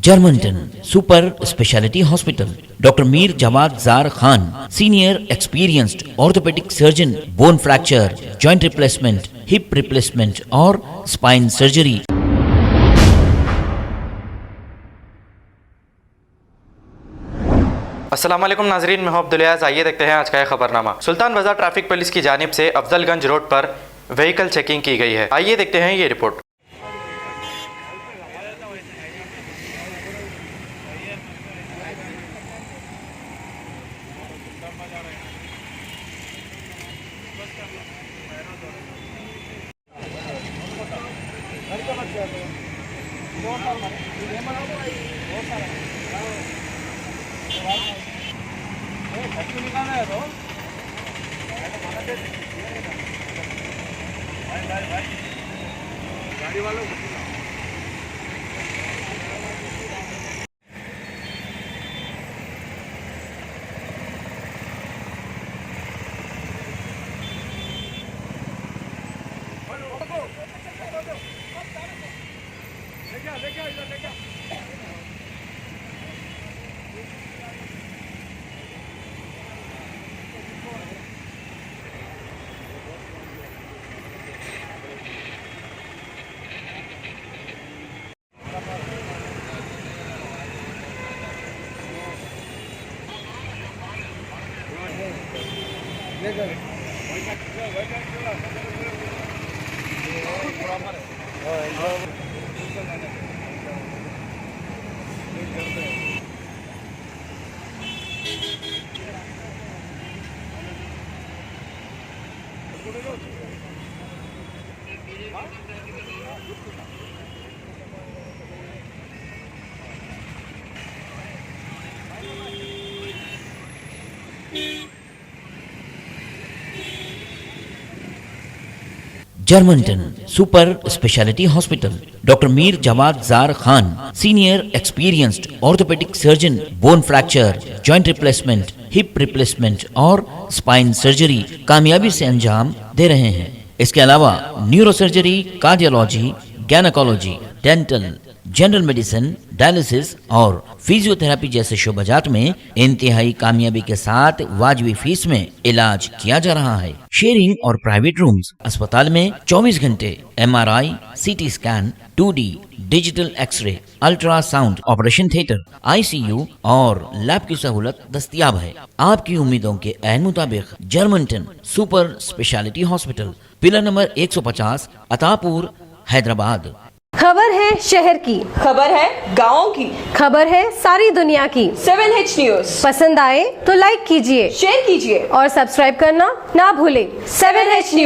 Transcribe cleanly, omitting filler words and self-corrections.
Germanton super speciality hospital, doctor Mir Jawad Zar Khan, senior experienced orthopaedic surgeon, bone fracture, joint replacement, hip replacement और spine surgery. अस्सलाम वालेकुम नाजरीन, मैं हूं अब्दुल अयाज। आइए देखते हैं आज का खबरनामा। सुल्तान बाजार ट्रैफिक पुलिस की जानिब से अफजलगंज रोड पर व्हीकल चेकिंग की गई है। आइए देखते हैं ये रिपोर्ट। गाड़ी वालों Germanton super speciality hospital, doctor Mir Jawad Zar Khan, senior experienced orthopaedic surgeon, bone fracture, joint replacement, hip replacement और स्पाइन सर्जरी कामयाबी से अंजाम दे रहे हैं। इसके अलावा neuro surgery, cardiology, gynaecology, dental, general medicine, dialysis और फिजियोथेरेपी जैसे शोबाजात में इंतहाई कामयाबी के साथ वाजिबी फीस में इलाज किया जा रहा है। शेयरिंग और प्राइवेट रूम्स, अस्पताल में 24 घंटे MRI, CT scan, 2D digital X ray, ultrasound, operation theatre, ICU और लैब की सहूलत दस्तयाब है। आपकी उम्मीदों के ऐन मुताबिक Germanton super speciality hospital, pillar number 150, Attapur, Hyderabad. खबर है शहर की, खबर है गाँव की, खबर है सारी दुनिया की। 7H न्यूज पसंद आए तो लाइक कीजिए, शेयर कीजिए और सब्सक्राइब करना ना भूलें। 7H news.